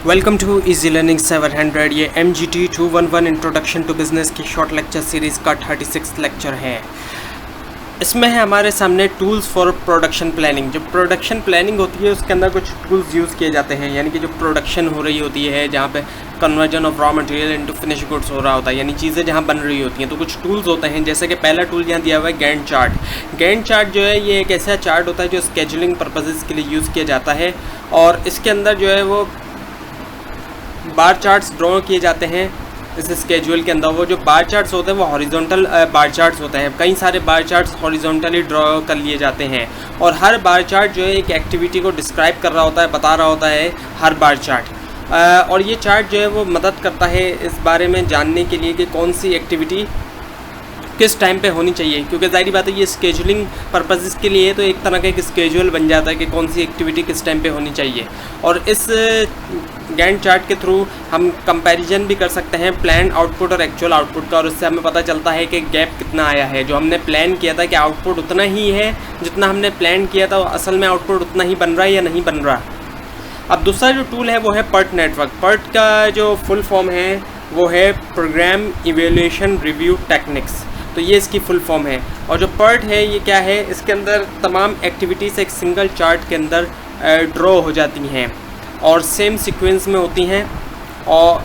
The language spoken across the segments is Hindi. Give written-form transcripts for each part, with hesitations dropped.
Welcome to easy learning 700। ये MGT 211 इंट्रोडक्शन टू बिज़नेस की शॉर्ट लेक्चर सीरीज़ का 36 लेक्चर है। इसमें है हमारे सामने टूल्स फॉर प्रोडक्शन प्लानिंग। जो प्रोडक्शन प्लानिंग होती है उसके अंदर कुछ टूल्स यूज़ किए जाते हैं, यानी कि जो प्रोडक्शन हो रही होती है, जहाँ पे conversion of raw material into finish goods हो रहा होता है, यानी चीज़ें जहाँ बन रही होती हैं, तो कुछ टूल्स होते हैं। जैसे कि पहला टूल यहाँ दिया हुआ है गैंट चार्ट। गैंट चार्ट जो है ये एक ऐसा चार्ट होता है जो स्केजुलिंग पर्पजेज़ के लिए यूज़ किया जाता है, और इसके अंदर जो है वो बार चार्ट्स ड्रॉ किए जाते हैं। इस स्केड्यूल के अंदर वो जो बार चार्ट्स होते हैं वो हॉरिजॉन्टल बार चार्ट्स होते हैं। कई सारे बार चार्ट्स हॉरिजॉन्टली ड्रॉ कर लिए जाते हैं, और हर बार चार्ट जो है एक एक्टिविटी को डिस्क्राइब कर रहा होता है, बता रहा होता है हर बार चार्ट। और ये चार्ट जो है वो मदद करता है इस बारे में जानने के लिए कि कौन सी एक्टिविटी किस टाइम पे होनी चाहिए, क्योंकि ज़ाहिर बात है ये स्केजुलिंग पर्पज़ के लिए तो एक तरह का एक स्केजुअल बन जाता है कि कौन सी एक्टिविटी किस टाइम पे होनी चाहिए। और इस गैंट चार्ट के थ्रू हम कंपैरिजन भी कर सकते हैं प्लान आउटपुट और एक्चुअल आउटपुट का, और इससे हमें पता चलता है कि गैप कितना आया है। जो हमने प्लान किया था कि आउटपुट उतना ही है जितना हमने प्लान किया था, असल में आउटपुट उतना ही बन रहा है या नहीं बन रहा। अब दूसरा जो टूल है वो है PERT नेटवर्क। PERT का जो फुल फॉर्म है वो है प्रोग्राम इवेल्यूएशन रिव्यू टेक्निक्स, तो ये इसकी फुल फॉर्म है। और जो PERT है ये क्या है, इसके अंदर तमाम एक्टिविटीज़ एक सिंगल चार्ट के अंदर ड्रॉ हो जाती हैं और सेम सीक्वेंस में होती हैं, और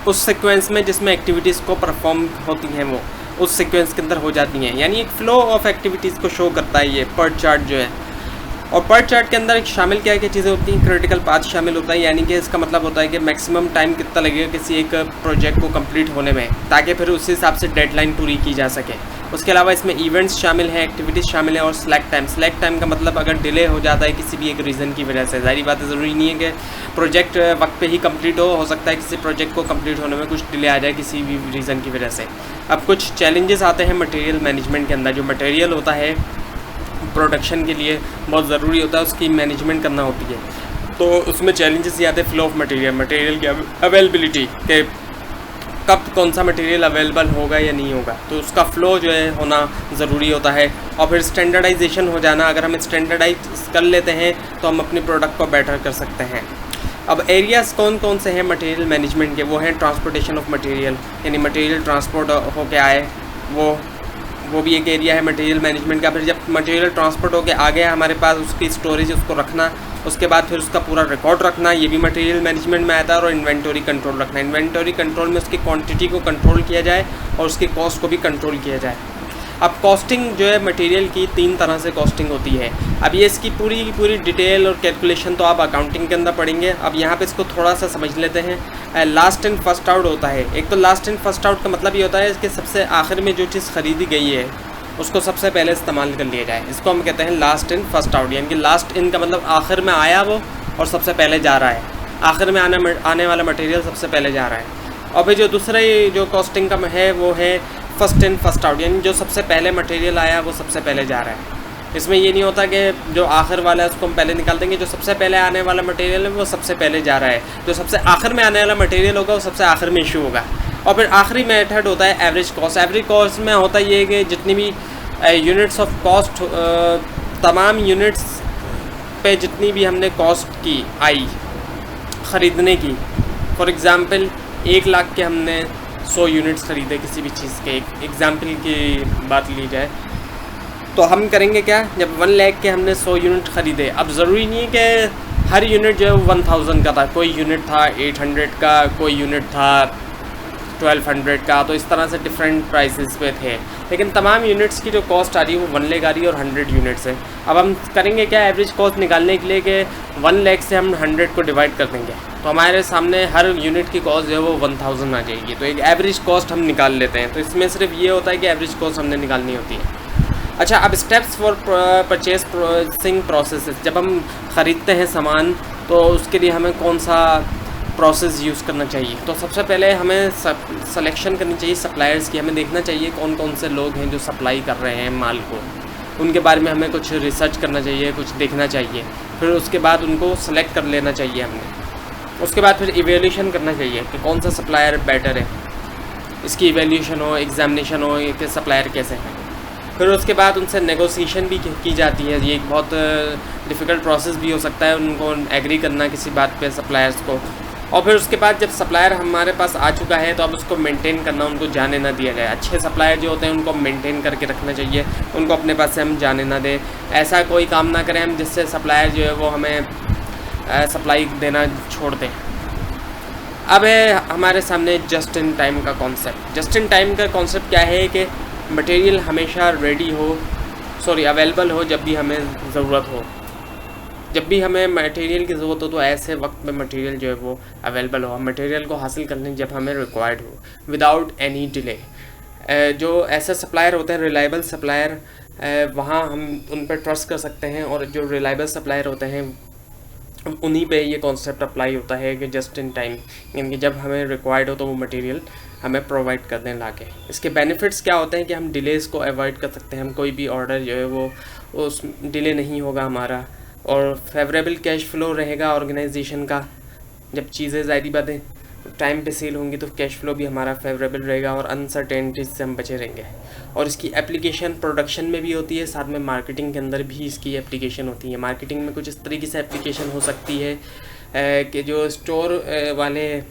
उस सीक्वेंस में जिसमें एक्टिविटीज़ को परफॉर्म होती हैं वो उस सीक्वेंस के अंदर हो जाती हैं, यानी एक फ़्लो ऑफ एक्टिविटीज़ को शो करता है ये PERT चार्ट जो है। और PERT चार्ट के अंदर एक शामिल क्या क्या चीज़ें होती हैं, क्रिटिकल पाथ शामिल होता है, यानी कि इसका मतलब होता है कि मैक्सिमम टाइम कितना लगेगा किसी एक प्रोजेक्ट को कंप्लीट होने में, ताकि फिर उस हिसाब से डेडलाइन पूरी की जा सके। उसके अलावा इसमें इवेंट्स शामिल हैं, एक्टिविटीज़ शामिल हैं, और स्लैक टाइम। स्लैक टाइम का मतलब अगर डिले हो जाता है किसी भी एक रीज़न की वजह से, ज़ाहिर बात है ज़रूरी नहीं है कि प्रोजेक्ट वक्त पे ही कंप्लीट हो सकता है किसी प्रोजेक्ट को कंप्लीट होने में कुछ डिले आ जाए किसी भी रीज़न की वजह से। अब कुछ चैलेंजेस आते हैं मटेरियल मैनेजमेंट के अंदर। जो मटेरियल होता है प्रोडक्शन के लिए बहुत ज़रूरी होता है, उसकी मैनेजमेंट करना होती है, तो उसमें चैलेंजेस ये आते हैं फ्लो ऑफ मटेरियल की अवेलेबिलिटी, के कब कौन सा मटेरियल अवेलेबल होगा या नहीं होगा, तो उसका फ़्लो जो है होना ज़रूरी होता है। और फिर स्टैंडर्डाइजेशन हो जाना, अगर हम स्टैंडर्डाइज कर लेते हैं तो हम अपनी प्रोडक्ट को बेटर कर सकते हैं। अब एरियाज़ कौन कौन से हैं मटेरियल मैनेजमेंट के, वो हैं ट्रांसपोर्टेशन ऑफ मटेरियल, यानी मटेरियल ट्रांसपोर्ट होके आए, वो भी एक एरिया है मटेरियल मैनेजमेंट का। फिर जब मटेरियल ट्रांसपोर्ट होके आ गया हमारे पास, उसकी स्टोरेज, उसको रखना, उसके बाद फिर उसका पूरा रिकॉर्ड रखना, ये भी मटेरियल मैनेजमेंट में आता है। और इन्वेंटरी कंट्रोल रखना, इन्वेंटरी कंट्रोल में उसकी क्वांटिटी को कंट्रोल किया जाए और उसकी कॉस्ट को भी कंट्रोल किया जाए। अब कॉस्टिंग जो है मटेरियल की 3 तरह से कॉस्टिंग होती है। अब ये इसकी पूरी की पूरी डिटेल और कैलकुलेशन तो आप अकाउंटिंग के अंदर पढ़ेंगे। अब यहाँ पे इसको थोड़ा सा समझ लेते हैं। लास्ट इन फर्स्ट आउट होता है। एक तो लास्ट इन फर्स्ट आउट का मतलब ये होता है कि सबसे आखिर में जो चीज़ ख़रीदी गई है उसको सबसे पहले इस्तेमाल कर लिया जाए, इसको हम कहते हैं लास्ट इन फर्स्ट आउट। यानी कि लास्ट इन का मतलब आखिर में आया वो और सबसे पहले जा रहा है, आखिर में आने वाला मटेरियल सबसे पहले जा रहा है। और फिर जो दूसरा जो कॉस्टिंग का है वो है फर्स्ट इन फर्स्ट आउट, यानी जो सबसे पहले मटेरियल आया वो सबसे पहले जा रहा है। इसमें ये नहीं होता कि जो आखिर वाला है उसको हम पहले निकाल देंगे, जो सबसे पहले आने वाला मटेरियल है वो सबसे पहले जा रहा है, जो सबसे आखिर में आने वाला मटेरियल होगा वो सबसे आखिर में इशू होगा। और फिर आखिरी मेथड होता है एवरेज कॉस्ट। एवरेज कॉस्ट में होता ये है कि जितनी भी यूनिट्स ऑफ कॉस्ट, तमाम यूनिट्स पे जितनी भी हमने कॉस्ट की आई ख़रीदने की, फॉर एग्ज़ाम्पल 1 लाख के हमने 100 यूनिट्स ख़रीदे किसी भी चीज़ के, एक एग्ज़ाम्पल की बात ली जाए, तो हम करेंगे क्या, जब 1 लाख के हमने 100 यूनिट ख़रीदे, अब ज़रूरी नहीं है कि हर यूनिट जो है 1000 का था, कोई यूनिट था 800 का, कोई यूनिट था 1200 का, तो इस तरह से डिफरेंट प्राइसेस पे थे, लेकिन तमाम यूनिट्स की जो कॉस्ट आ रही है वो 1 लाख आ रही है और 100 यूनिट्स है। अब हम करेंगे क्या, एवरेज कॉस्ट निकालने के लिए कि 1 लाख से हम 100 को डिवाइड कर देंगे, तो हमारे सामने हर यूनिट की कॉस्ट जो है वो 1000 आ जाएगी, तो एक एवरेज कॉस्ट हम निकाल लेते हैं। तो इसमें सिर्फ ये होता है कि एवरेज कॉस्ट हमने निकालनी होती है। अच्छा, अब steps for purchase processing process, जब हम ख़रीदते हैं सामान तो उसके लिए हमें कौन सा प्रोसेस यूज़ करना चाहिए। तो सबसे पहले हमें सिलेक्शन करनी चाहिए सप्लायर्स की, हमें देखना चाहिए कौन कौन से लोग हैं जो सप्लाई कर रहे हैं माल को, उनके बारे में हमें कुछ रिसर्च करना चाहिए, कुछ देखना चाहिए, फिर उसके बाद उनको सेलेक्ट कर लेना चाहिए हमने। उसके बाद फिर इवेल्यूशन करना चाहिए कि कौन सा सप्लायर बेटर है, इसकी इवेल्यूशन हो, एग्जामिनेशन हो कि सप्लायर कैसे हैं। फिर उसके बाद उनसे नेगोशिएशन भी की जाती है। ये एक बहुत डिफ़िकल्ट प्रोसेस भी हो सकता है उनको एग्री करना किसी बात पे सप्लायर्स को। और फिर उसके बाद जब सप्लायर हमारे पास आ चुका है तो अब उसको मेंटेन करना, उनको जाने ना दिया जाए। अच्छे सप्लायर जो होते हैं उनको मेंटेन करके रखना चाहिए, उनको अपने पास से हम जाने ना दें। ऐसा कोई काम ना करें हम जिससे सप्लायर जो है वो हमें सप्लाई देना छोड़ दें। अब है हमारे सामने जस्ट इन टाइम का कॉन्सेप्ट। जस्ट इन टाइम का कॉन्सेप्ट क्या है कि मटेरियल हमेशा अवेलेबल हो जब भी हमें ज़रूरत हो। जब भी हमें मटेरियल की ज़रूरत हो तो ऐसे वक्त में मटेरियल जो है वो अवेलेबल हो, मटेरियल को हासिल करने जब हमें रिक्वायर्ड हो विदाउट एनी डिले। जो ऐसे सप्लायर होते हैं रिलायबल सप्लायर, वहाँ हम उन पर ट्रस्ट कर सकते हैं, और जो रिलायबल सप्लायर होते हैं उन्हीं पे ये कॉन्सेप्ट अप्लाई होता है कि जस्ट इन टाइम, यानी कि जब हमें रिक्वायर्ड हो तो वो मटेरियल हमें प्रोवाइड कर दें लाके। इसके बेनिफिट्स क्या होते हैं कि हम डिलेज़ को अवॉइड कर सकते हैं, हम कोई भी ऑर्डर जो है वो उस डिले नहीं होगा हमारा, और फेवरेबल कैश फ्लो रहेगा ऑर्गेनाइजेशन का। जब चीज़ें ज़ाहिर बातें टाइम पे सेल होंगी तो कैश फ्लो भी हमारा फेवरेबल रहेगा, और अनसर्टेनिटीज से हम बचे रहेंगे। और इसकी एप्लीकेशन प्रोडक्शन में भी होती है, साथ में मार्केटिंग के अंदर भी इसकी एप्लीकेशन होती है। मार्केटिंग में कुछ इस तरीके से एप्लीकेशन हो सकती है कि जो स्टोर वाले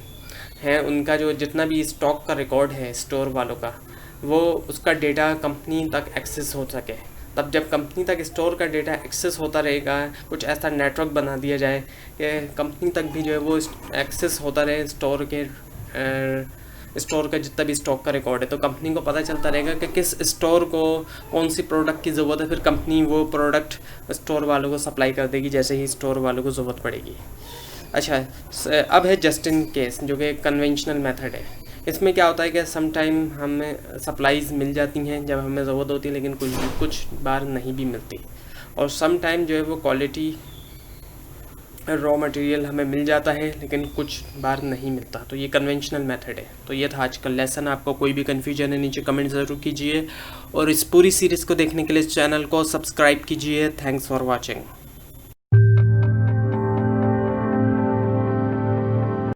हैं उनका जो जितना भी स्टॉक का रिकॉर्ड है स्टोर वालों का, वो उसका डेटा कंपनी तक एक्सेस हो सके। तब जब कंपनी तक स्टोर का डेटा एक्सेस होता रहेगा, कुछ ऐसा नेटवर्क बना दिया जाए कि कंपनी तक भी जो है वो एक्सेस होता रहे स्टोर का जितना भी स्टॉक का रिकॉर्ड है, तो कंपनी को पता चलता रहेगा कि किस स्टोर को कौन सी प्रोडक्ट की ज़रूरत है। फिर कंपनी वो प्रोडक्ट स्टोर वालों को सप्लाई कर देगी जैसे ही स्टोर वालों को ज़रूरत पड़ेगी। अच्छा, अब है जस्ट इन केस, जो कि कन्वेंशनल मेथड है। इसमें क्या होता है कि सम टाइम हमें सप्लाईज़ मिल जाती हैं जब हमें ज़रूरत होती है, लेकिन कुछ बार नहीं भी मिलती, और सम टाइम जो है वो क्वालिटी रॉ मटेरियल हमें मिल जाता है लेकिन कुछ बार नहीं मिलता। तो ये कन्वेंशनल मेथड है। तो ये था आज का लेसन। आपको कोई भी कन्फ्यूजन है नीचे कमेंट ज़रूर कीजिए, और इस पूरी सीरीज़ को देखने के लिए इस चैनल को सब्सक्राइब कीजिए। Thanks for watching.